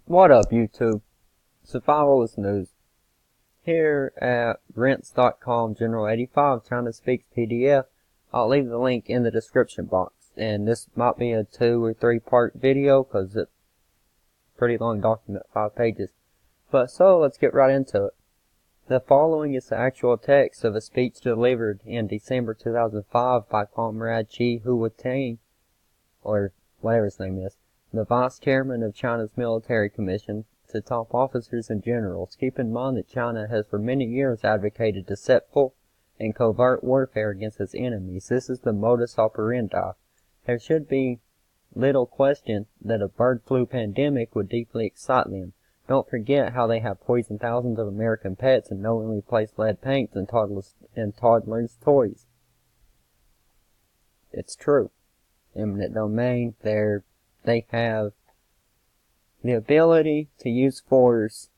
What up, YouTube? Survivalist News. Here at rents.com General 85 China Speaks PDF. I'll leave the link in the description box. And this might be a 2 or 3 part video because it's a pretty long document, 5 pages. But so let's get right into it. The following is the actual text of a speech delivered in December 2005 by Comrade Chi Huateng, or whatever his name is, the Vice Chairman of China's Military Commission, to top officers and generals. Keep in mind that China has for many years advocated deceitful and covert warfare against its enemies. This is the modus operandi. There should be little question that a bird flu pandemic would deeply excite them. Don't forget how they have poisoned thousands of American pets and knowingly placed lead paints in toddlers' toys. It's true. Eminent domain, they have the ability to use force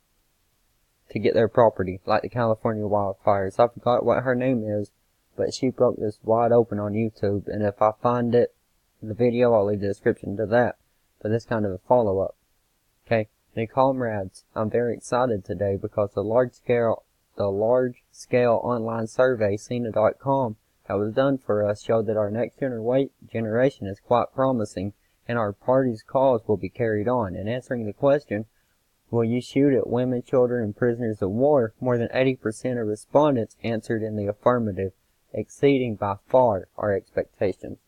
to get their property, like the California wildfires. I forgot what her name is, but she broke this wide open on YouTube, and if I find it, the video, I'll leave the description to that, for this kind of a follow-up. Okay, the comrades, I'm very excited today because the large-scale online survey, Cena.com, that was done for us showed that our next generation is quite promising, and our party's cause will be carried on. In answering the question, will you shoot at women, children, and prisoners of war, more than 80% of respondents answered in the affirmative, exceeding by far our expectations.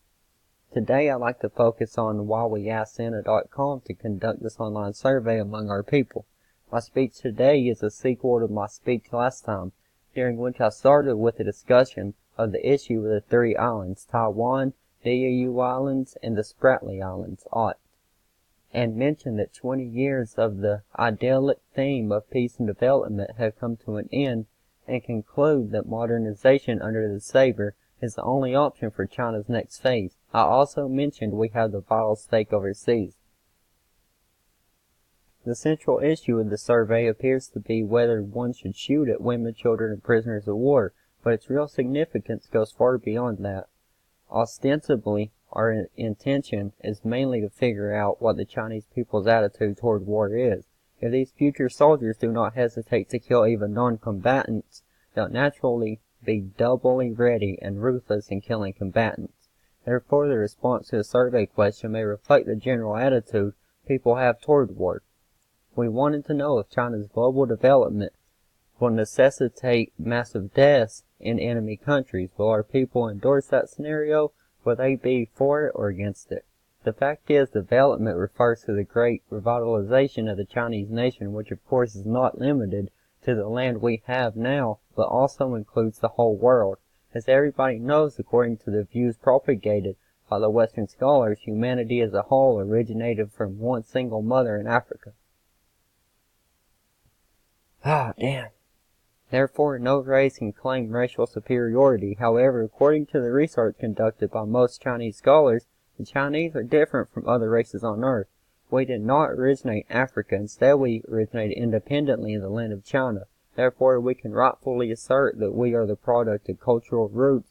Today I'd like to focus on why we asked Cena.com to conduct this online survey among our people. My speech today is a sequel to my speech last time, during which I started with a discussion of the issue with the 3 islands, Taiwan, Diaoyu Islands, and the Spratly Islands, and mentioned that 20 years of the idyllic theme of peace and development have come to an end, and conclude that modernization under the saber is the only option for China's next phase. I also mentioned we have the vital stake overseas. The central issue of the survey appears to be whether one should shoot at women, children, and prisoners of war, but its real significance goes far beyond that. Ostensibly, our intention is mainly to figure out what the Chinese people's attitude toward war is. If these future soldiers do not hesitate to kill even non-combatants, they'll naturally be doubly ready and ruthless in killing combatants. Therefore, the response to the survey question may reflect the general attitude people have toward war. We wanted to know if China's global development will necessitate massive deaths in enemy countries. Will our people endorse that scenario? Will they be for it or against it? The fact is, development refers to the great revitalization of the Chinese nation, which of course is not limited to the land we have now, but also includes the whole world. As everybody knows, according to the views propagated by the Western scholars, humanity as a whole originated from one single mother in Africa. Damn. Therefore, no race can claim racial superiority. However, according to the research conducted by most Chinese scholars, the Chinese are different from other races on Earth. We did not originate in Africa. Instead, we originated independently in the land of China. Therefore, we can rightfully assert that we are the product of cultural roots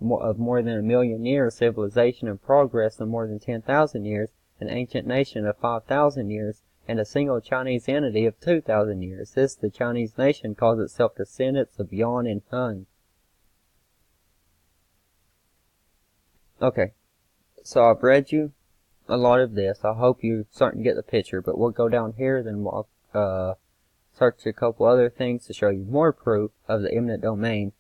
of more than 1 million years, civilization and progress of more than 10,000 years, an ancient nation of 5,000 years, and a single Chinese entity of 2,000 years. This, the Chinese nation, calls itself descendants of Yan and Han. Okay, so I've read you a lot of this. I hope you're starting to get the picture, but we'll go down here, then we'll search a couple other things to show you more proof of the eminent domain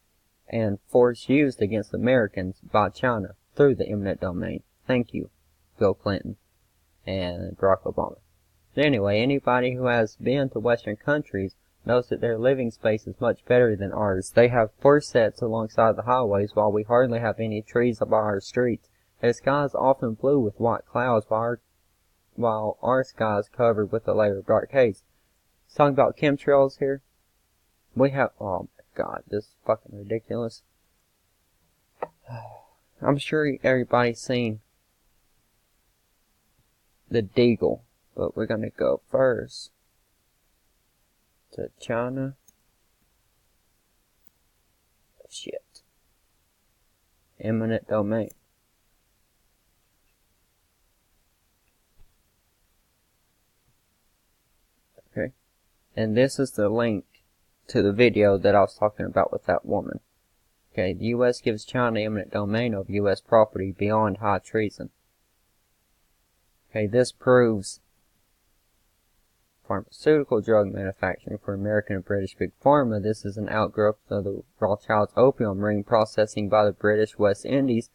and force used against Americans by China through the eminent domain. Thank you, Bill Clinton and Barack Obama. Anyway, anybody who has been to Western countries knows that their living space is much better than ours. They have forceps alongside the highways, while we hardly have any trees by our streets. Their sky is often blue with white clouds, while our sky is covered with a layer of dark haze. Talking about chemtrails here, we have, oh my god, this is fucking ridiculous. I'm sure everybody's seen the Deagle. But we're gonna go first to China. Shit. Eminent domain. Okay. And this is the link to the video that I was talking about with that woman. Okay, the U.S. gives China eminent domain of U.S. property beyond high treason. Okay, this proves pharmaceutical drug manufacturing for American and British Big Pharma. This is an outgrowth of the Rothschild's opium ring processing by the British West Indies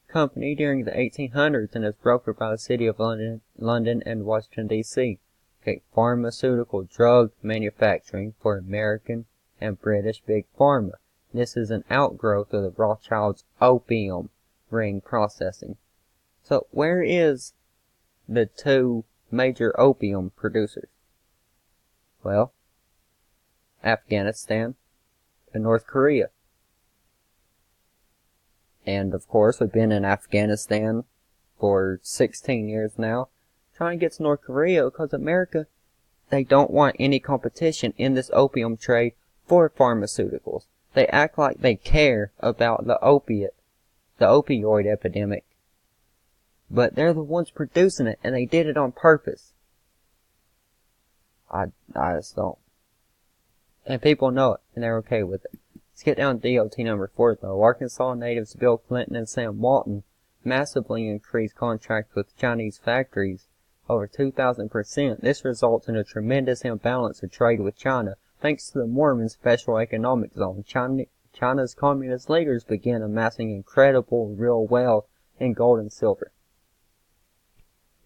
Company during the 1800s and is brokered by the City of London and Washington, D.C. Okay, pharmaceutical drug manufacturing for American and British Big Pharma. This is an outgrowth of the Rothschild's opium ring processing. So where is the two major opium producers? Well, Afghanistan and North Korea. And of course, we've been in Afghanistan for 16 years now, trying to get to North Korea because America, they don't want any competition in this opium trade for pharmaceuticals. They act like they care about the opioid epidemic. But they're the ones producing it, and they did it on purpose. I just don't. And people know it, and they're okay with it. Let's get down to DOT number 4, though. Arkansas natives Bill Clinton and Sam Walton massively increased contracts with Chinese factories over 2,000%. This results in a tremendous imbalance of trade with China. Thanks to the Mormon Special Economic Zone, China's communist leaders began amassing incredible real wealth in gold and silver.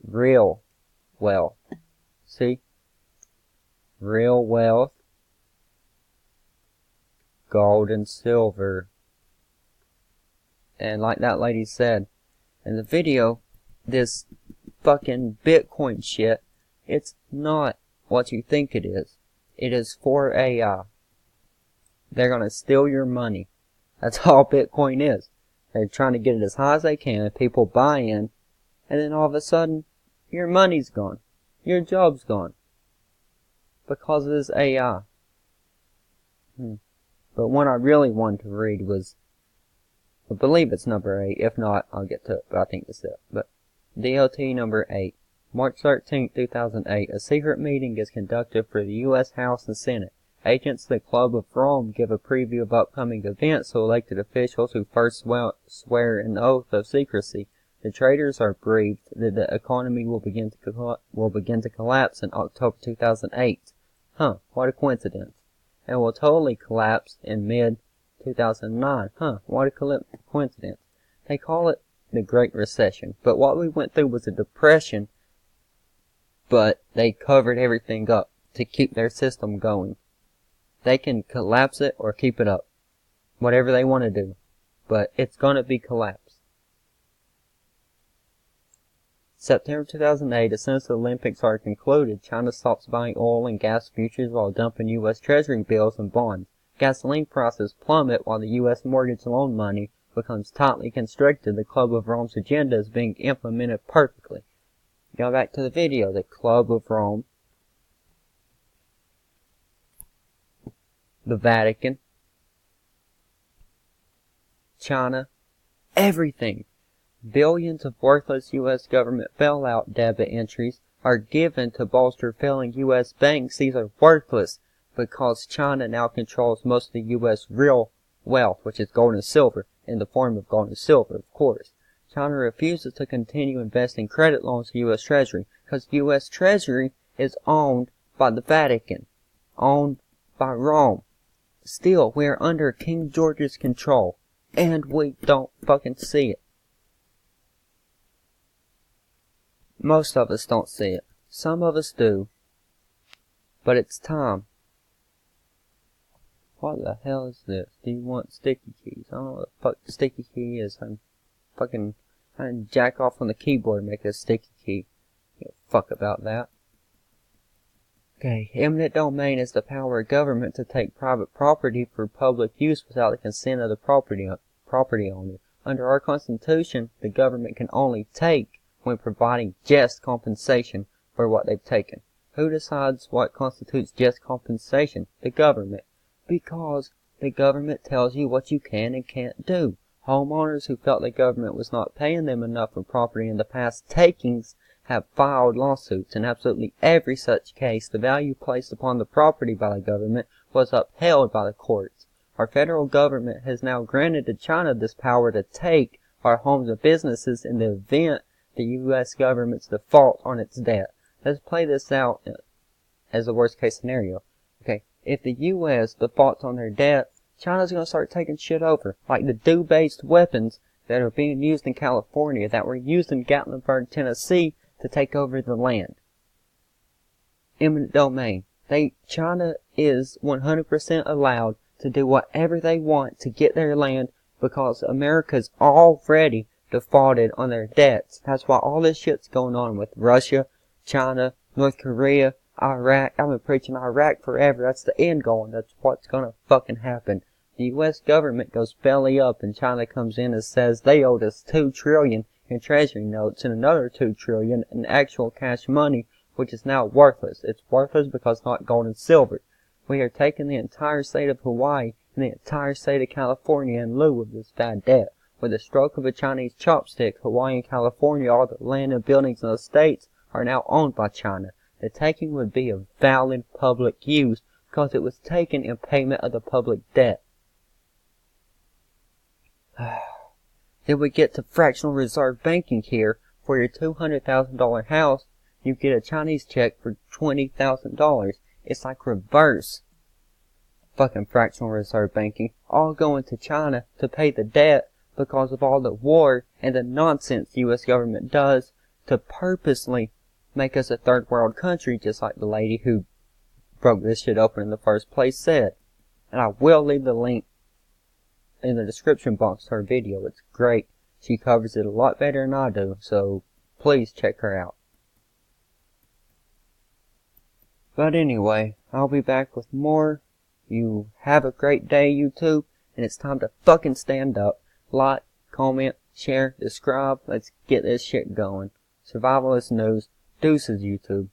Real wealth. See? Real wealth. Gold and silver. And like that lady said in the video, this fucking Bitcoin shit, it's not what you think it is. It is for AI. They're gonna steal your money. That's all Bitcoin is. They're trying to get it as high as they can, people buy in, and then all of a sudden, your money's gone. Your job's gone. Because of this AI. But one I really wanted to read was, I believe it's number 8. If not, I'll get to it, but I think it's it. But DOT number 8. March 13, 2008, a secret meeting is conducted for the U.S. House and Senate. Agents of the Club of Rome give a preview of upcoming events to elected officials who first swear an oath of secrecy. The traitors are briefed that the economy will begin to collapse in October 2008. What a coincidence. And will totally collapse in mid-2009. What a coincidence. They call it the Great Recession. But what we went through was a depression, but they covered everything up to keep their system going. They can collapse it or keep it up. Whatever they want to do. But it's going to be collapsed. September 2008, as soon as the Olympics are concluded, China stops buying oil and gas futures while dumping U.S. Treasury bills and bonds. Gasoline prices plummet while the U.S. mortgage loan money becomes tightly constricted. The Club of Rome's agenda is being implemented perfectly. Go back to the video, the Club of Rome, the Vatican, China, everything. Billions of worthless U.S. government bailout debit entries are given to bolster failing U.S. banks. These are worthless because China now controls most of the U.S. real wealth, which is gold and silver, in the form of gold and silver, of course. China refuses to continue investing credit loans to U.S. Treasury because U.S. Treasury is owned by the Vatican, owned by Rome. Still, we are under King George's control, and we don't fucking see it. Most of us don't see it. Some of us do. But it's time. What the hell is this? Do you want sticky keys? I don't know what the fuck the sticky key is. I'm fucking trying to jack off on the keyboard and make a sticky key. Give a fuck about that. Okay, eminent domain is the power of government to take private property for public use without the consent of the property owner. Under our Constitution, the government can only take when providing just compensation for what they've taken. Who decides what constitutes just compensation? The government. Because the government tells you what you can and can't do. Homeowners who felt the government was not paying them enough for property in the past takings have filed lawsuits. In absolutely every such case, the value placed upon the property by the government was upheld by the courts. Our federal government has now granted to China this power to take our homes and businesses in the event the U.S. government's default on its debt. Let's play this out as the worst case scenario. Okay, if the U.S. defaults on their debt, China's going to start taking shit over, like the DO-based weapons that are being used in California, that were used in Gatlinburg, Tennessee, to take over the land. Eminent domain. China is 100% allowed to do whatever they want to get their land because America's already defaulted on their debts. That's why all this shit's going on with Russia, China, North Korea, Iraq. I've been preaching Iraq forever. That's the end goal. That's what's gonna fucking happen. The U.S. government goes belly up and China comes in and says they owed us $2 trillion in treasury notes and another $2 trillion in actual cash money, which is now worthless. It's worthless because it's not gold and silver. We are taking the entire state of Hawaii and the entire state of California in lieu of this bad debt. With the stroke of a Chinese chopstick, Hawaii and California, all the land and buildings in the states, are now owned by China. The taking would be of valid public use because it was taken in payment of the public debt. Then we get to fractional reserve banking here. For your $200,000 house, you get a Chinese check for $20,000. It's like reverse fucking fractional reserve banking, all going to China to pay the debt because of all the war and the nonsense the U.S. government does to purposely make us a third world country, just like the lady who broke this shit open in the first place said. And I will leave the link in the description box to her video. It's great. She covers it a lot better than I do, so please check her out. But anyway, I'll be back with more. You have a great day, YouTube, and it's time to fucking stand up. Like, comment, share, subscribe. Let's get this shit going. Survivalist news. Deuces, YouTube.